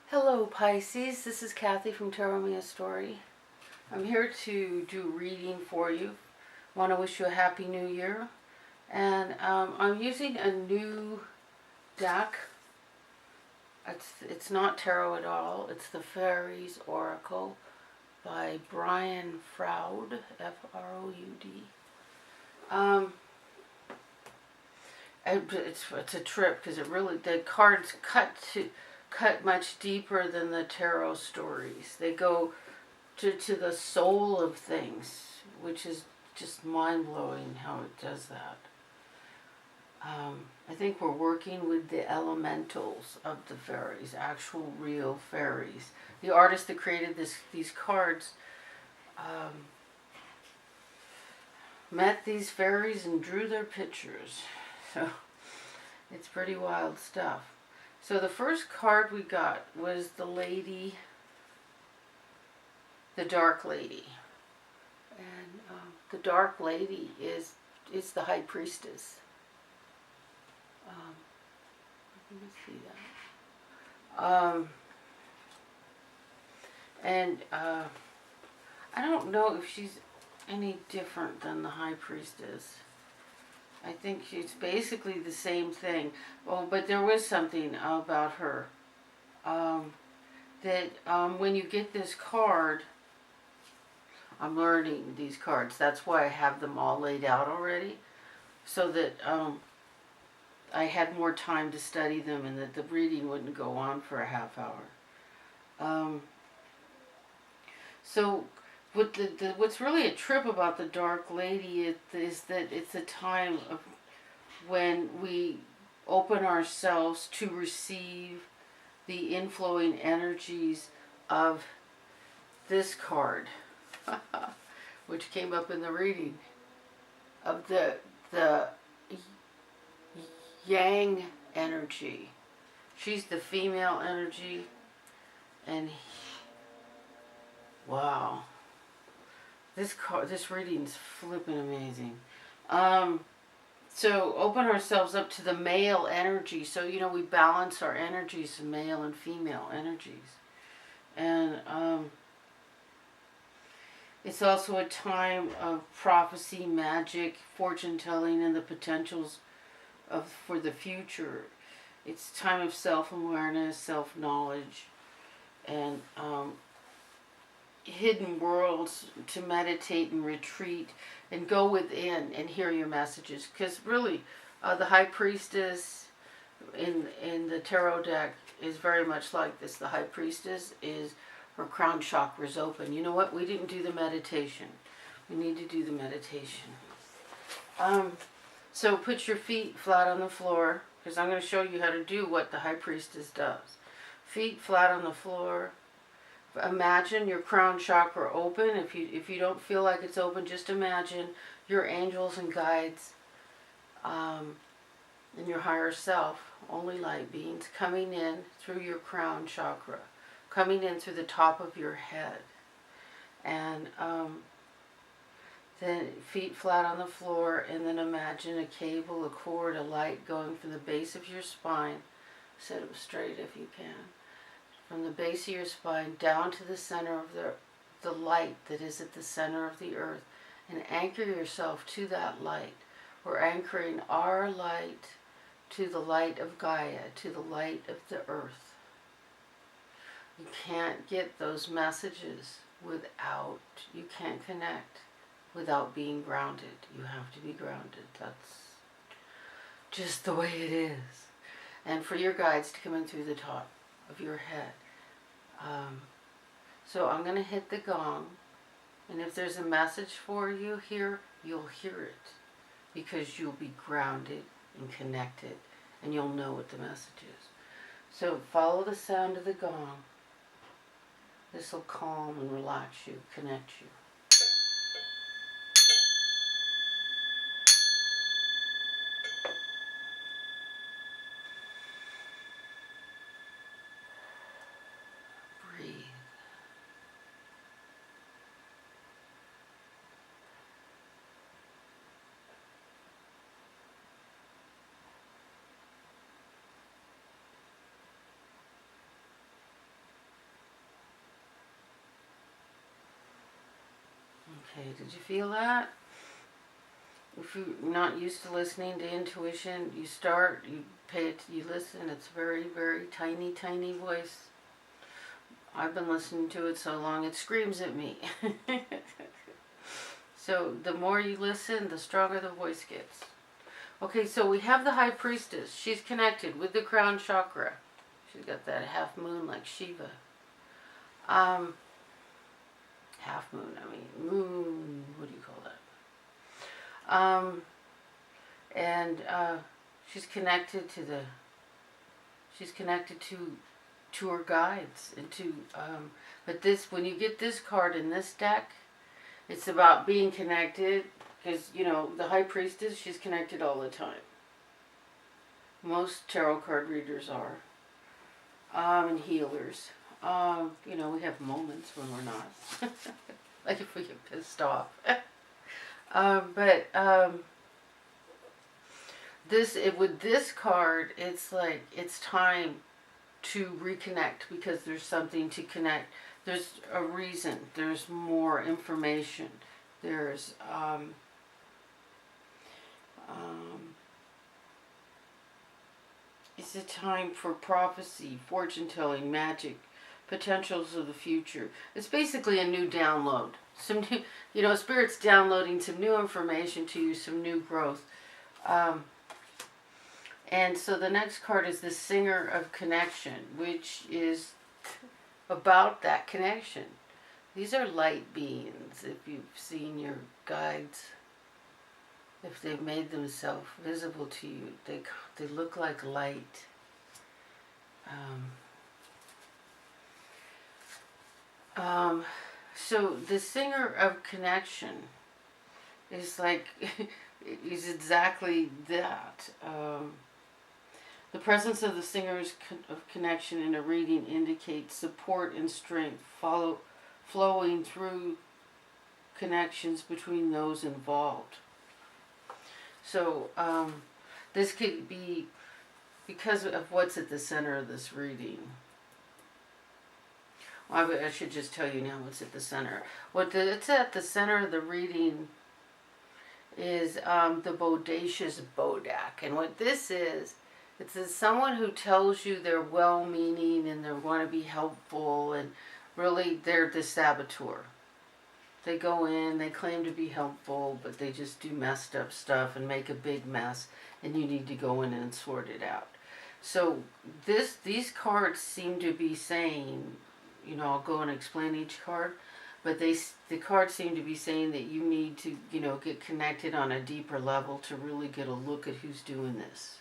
Hello Pisces, this is Kathy from Tarot Me a Story. I'm here to do a reading for you. Want to wish you a happy new year. And I'm using a new deck. It's not tarot at all. It's the Faerie'S Oracle by FROUD, F-R-O-U-D. It's a trip because the cards cut much deeper than the tarot stories. They go to the soul of things, which is just mind-blowing how it does that. I think we're working with the elementals of the fairies, actual real fairies. The artist that created these cards met these fairies and drew their pictures. So it's pretty wild stuff. So the first card we got was the lady, the dark lady. And the dark lady is the high priestess. Let me see that. I don't know if she's any different than the high priestess. I think she's basically the same thing. Oh, but there was something about her. When you get this card, I'm learning these cards. That's why I have them all laid out already. So that I had more time to study them and that the reading wouldn't go on for a half hour. So what's really a trip about the Dark Lady is that it's a time of when we open ourselves to receive the inflowing energies of this card, which came up in the reading, of the yang energy. She's the female energy, and wow. This reading's flipping amazing. So open ourselves up to the male energy. So, we balance our energies, male and female energies. And it's also a time of prophecy, magic, fortune telling, and the potentials for the future. It's a time of self-awareness, self-knowledge, and hidden worlds to meditate and retreat and go within and hear your messages. Because really, the high priestess in the tarot deck is very much like this. The high priestess is, her crown chakra is open. You know what? We didn't do the meditation. We need to do the meditation. So put your feet flat on the floor, because I'm going to show you how to do what the high priestess does. Feet flat on the floor. Imagine your crown chakra open. If you don't feel like it's open, just imagine your angels and guides and your higher self, only light beings, coming in through your crown chakra, coming in through the top of your head. And then feet flat on the floor, and then imagine a cable, a cord, a light going from the base of your spine. Sit up straight if you can. From the base of your spine down to the center of the light that is at the center of the earth, and anchor yourself to that light. We're anchoring our light to the light of Gaia, to the light of the earth. You can't get those messages you can't connect without being grounded. You have to be grounded. That's just the way it is. And for your guides to come in through the top of your head. So I'm going to hit the gong, and if there's a message for you here, you'll hear it, because you'll be grounded and connected, and you'll know what the message is. So follow the sound of the gong. This will calm and relax you, connect you. Breathe. Did you feel that? If you're not used to listening to intuition, you start, you pay it, you listen. It's very, very tiny, tiny voice. I've been listening to it so long, it screams at me. So the more you listen, the stronger the voice gets. Okay, so we have the High Priestess. She's connected with the crown chakra. She's got that half moon like Shiva. Half moon, I mean, moon, what do you call that? And she's connected to the, she's connected to her guides and to, but this, when you get this card in this deck, it's about being connected, because, you know, the High Priestess, she's connected all the time. Most tarot card readers are, and healers. You know, we have moments when we're not, like if we get pissed off. With this card, it's like, it's time to reconnect, because there's something to connect. There's a reason. There's more information. There's it's a time for prophecy, fortune telling, magic, potentials of the future. It's basically a new download. Some new, you know, Spirit's downloading some new information to you, some new growth. And so the next card is the Singer of Connection, which is about that connection. These are light beings. If you've seen your guides, if they've made themselves visible to you, they look like light. So the Singer of Connection is like, is exactly that. The presence of the Singers of Connection in a reading indicates support and strength flowing through connections between those involved. So this could be because of what's at the center of this reading. Well, I should just tell you now what's at the center. It's at the center of the reading is the Bodacious Bodak. And what this is, it's someone who tells you they're well-meaning and they want to be helpful, and really they're the saboteur. They go in, they claim to be helpful, but they just do messed up stuff and make a big mess, and you need to go in and sort it out. So these cards seem to be saying, you know, I'll go and explain each card, but the cards seem to be saying that you need to, you know, get connected on a deeper level to really get a look at who's doing this.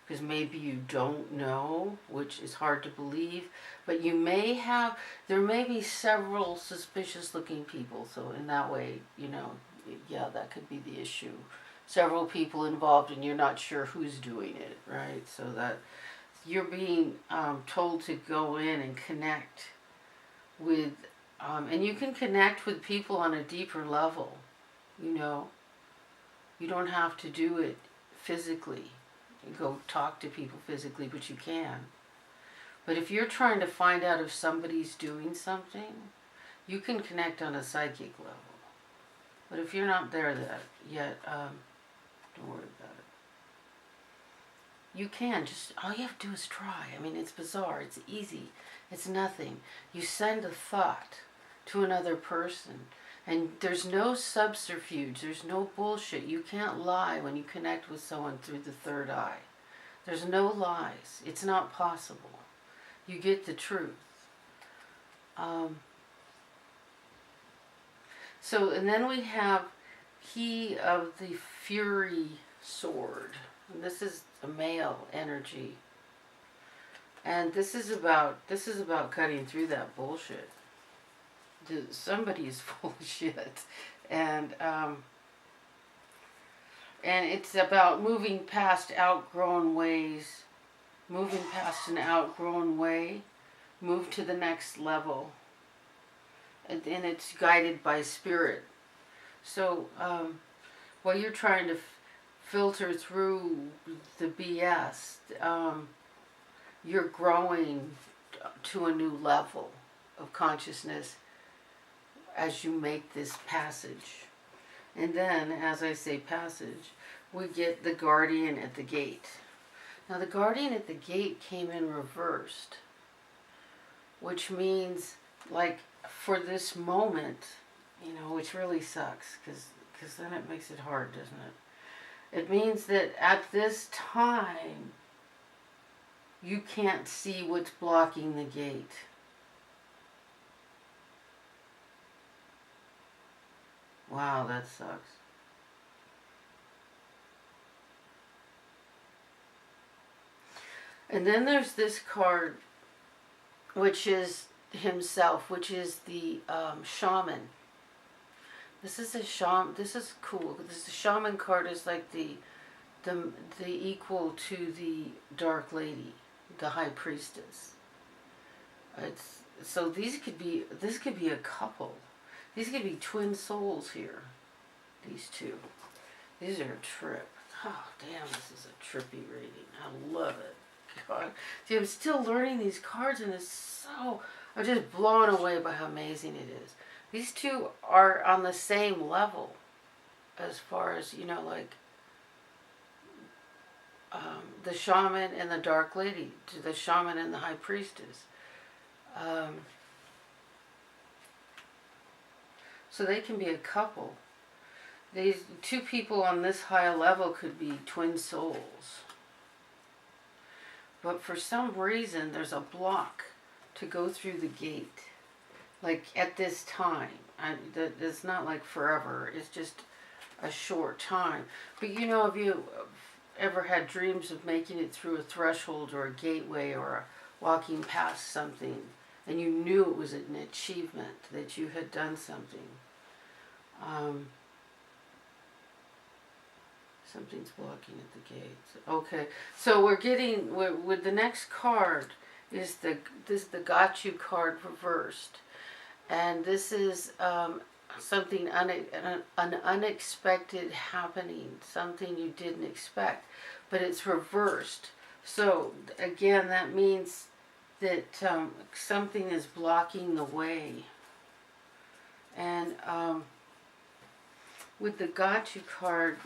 Because maybe you don't know, which is hard to believe, but you may have, there may be several suspicious looking people, so in that way, you know, yeah, that could be the issue. Several people involved and you're not sure who's doing it, right? So that you're being told to go in and connect with, and you can connect with people on a deeper level, you know. You don't have to do it physically. You go talk to people physically, but you can. But if you're trying to find out if somebody's doing something, you can connect on a psychic level. But if you're not there yet, don't worry about it. You can, just, all you have to do is try. I mean, it's bizarre, it's easy, it's nothing. You send a thought to another person, and there's no subterfuge, there's no bullshit. You can't lie when you connect with someone through the third eye. There's no lies. It's not possible. You get the truth. So, and then we have He of the Fury Sword. And this is a male energy. And this is about cutting through that bullshit. Somebody is full of shit, and it's about moving past outgrown ways, moving past an outgrown way, move to the next level, and it's guided by spirit. So while you're trying to filter through the BS, you're growing to a new level of consciousness as you make this passage. And then, as I say passage, we get the guardian at the gate. Now the guardian at the gate came in reversed, which means, like, for this moment, you know, which really sucks, because then it makes it hard, doesn't it? It means that at this time, you can't see what's blocking the gate. Wow, that sucks. And then there's this card, which is himself, which is the shaman. This is a shaman. This is cool. This shaman card is like the equal to the Dark Lady, the High Priestess. It's so this could be a couple. These could be twin souls here. These two. These are a trip. Oh damn, this is a trippy reading. I love it. God. See, I'm still learning these cards, and I'm just blown away by how amazing it is. These two are on the same level as far as, you know, like the shaman and the Dark Lady, to the shaman and the High Priestess. So they can be a couple. These two people on this high level could be twin souls. But for some reason, there's a block to go through the gate. Like, at this time. It's not like forever. It's just a short time. But, you know, if you ever had dreams of making it through a threshold or a gateway or walking past something, and you knew it was an achievement, that you had done something. Something's blocking at the gates. Okay, so with the next card is the Got You card reversed, and this is something an unexpected happening, something you didn't expect, but it's reversed. So again, that means that something is blocking the way, and with the Got You card.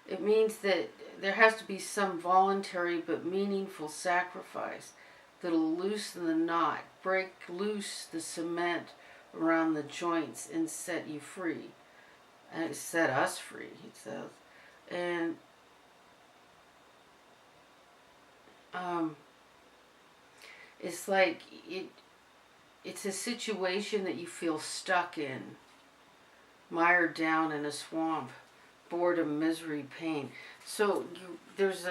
It means that there has to be some voluntary but meaningful sacrifice that'll loosen the knot, break loose the cement around the joints, and set you free. And set us free, he says. And it's like it's a situation that you feel stuck in, mired down in a swamp, boredom, misery, pain. So there's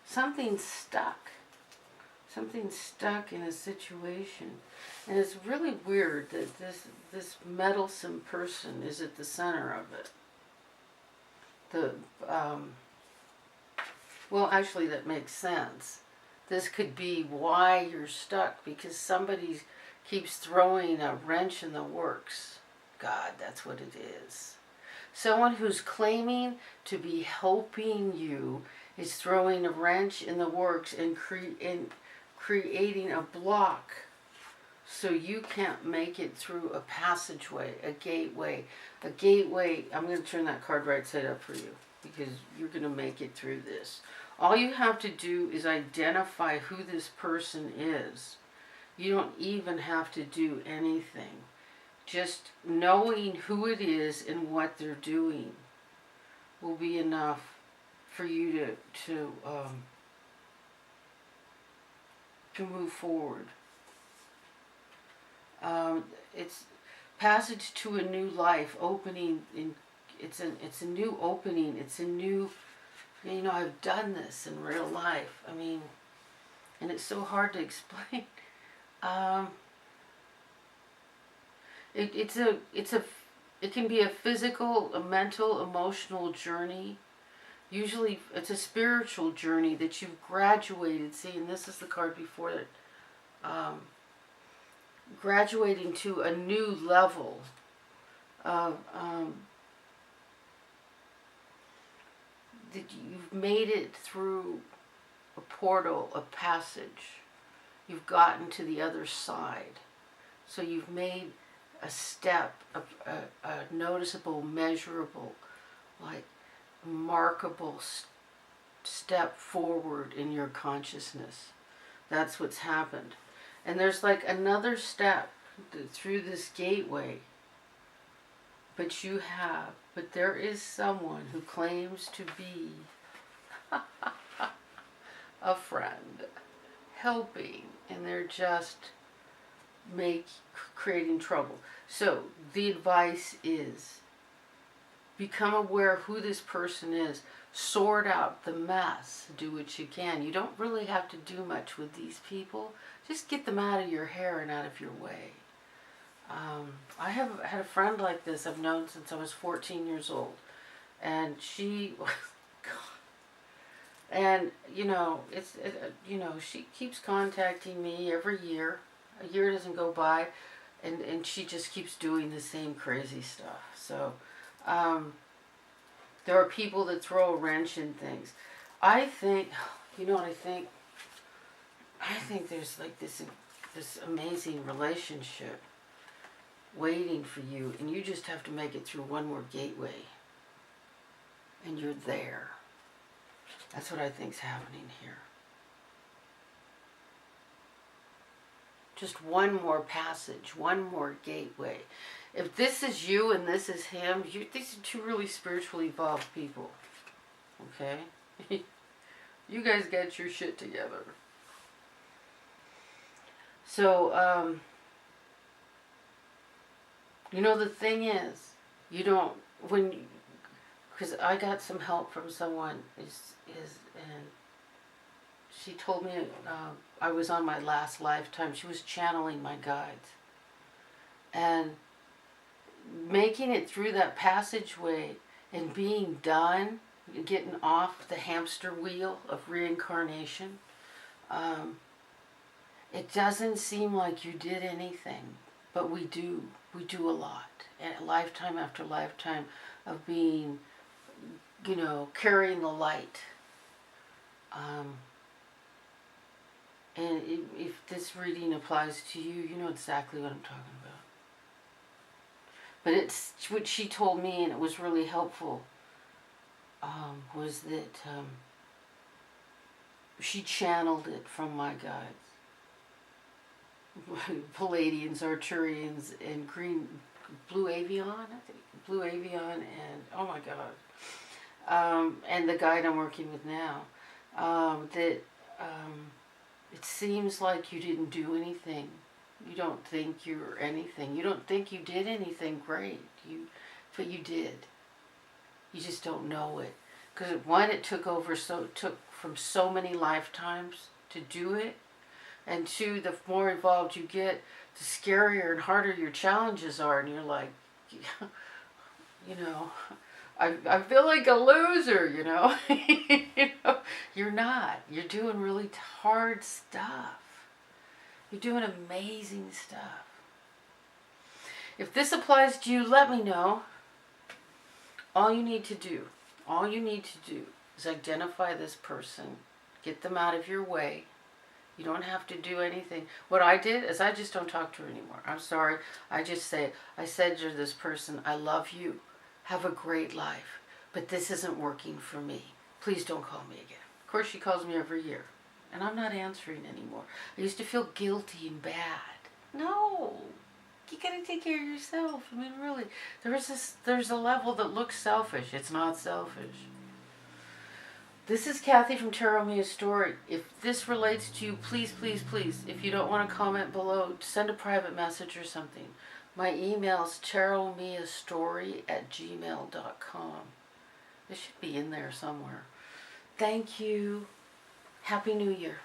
something stuck in a situation, and it's really weird that this meddlesome person is at the center of it. Well, actually, that makes sense. This could be why you're stuck, because somebody keeps throwing a wrench in the works. God, that's what it is. Someone who's claiming to be helping you is throwing a wrench in the works and creating a block so you can't make it through a passageway, a gateway. A gateway, I'm going to turn that card right side up for you, because you're going to make it through this. All you have to do is identify who this person is. You don't even have to do anything. Just knowing who it is and what they're doing will be enough for you to move forward. It's passage to a new life, opening. It's a new opening. It's a new. You know, I've done this in real life. I mean, and it's so hard to explain. It can be a physical, a mental, emotional journey. Usually it's a spiritual journey that you've graduated. See, and this is the card before it. Graduating to a new level of that you've made it through a portal, a passage. you've gotten to the other side. So you've made a step, a noticeable, measurable, like markable step forward in your consciousness. That's what's happened. And there's like another step through this gateway. But there is someone who claims to be a friend, helping, and they're just creating trouble. So the advice is, become aware who this person is, sort out the mess, do what you can. You don't really have to do much with these people. Just get them out of your hair and out of your way. I have had a friend like this I've known since I was 14 years old, and she, and she keeps contacting me every year. A year doesn't go by, and she just keeps doing the same crazy stuff. So, there are people that throw a wrench in things. I think, you know what I think? I think there's like this amazing relationship waiting for you, and you just have to make it through one more gateway, and you're there. That's what I think's happening here. Just one more passage, one more gateway. If this is you and this is him, these are two really spiritually evolved people. Okay? You guys get your shit together. So, the thing is, because I got some help from someone, and she told me I was on my last lifetime. She was channeling my guides. And making it through that passageway and being done, getting off the hamster wheel of reincarnation, it doesn't seem like you did anything, but we do. We do a lot. And lifetime after lifetime of being, carrying the light. And if this reading applies to you, you know exactly what I'm talking about. But it's what she told me, and it was really helpful, was that she channeled it from my guides. Palladians, Arcturians, and Blue Avian, and oh my God. And the guide I'm working with now, it seems like you didn't do anything. You don't think you're anything. You don't think you did anything great. But you did. You just don't know it. Because one, it took from so many lifetimes to do it. And two, the more involved you get, the scarier and harder your challenges are. And you're like, I feel like a loser, You're not. You're doing really hard stuff. You're doing amazing stuff. If this applies to you, let me know. All you need to do is identify this person. Get them out of your way. You don't have to do anything. What I did is I just don't talk to her anymore. I'm sorry. I said to this person, I love you. Have a great life. But this isn't working for me. Please don't call me again. Of course, she calls me every year. And I'm not answering anymore. I used to feel guilty and bad. No. You gotta take care of yourself. I mean, really. There's a level that looks selfish. It's not selfish. This is Kathy from Tarot Me a Story. If this relates to you, please, please, please, if you don't want to comment below, send a private message or something. My email is tarotmeastory@gmail.com. It should be in there somewhere. Thank you. Happy New Year.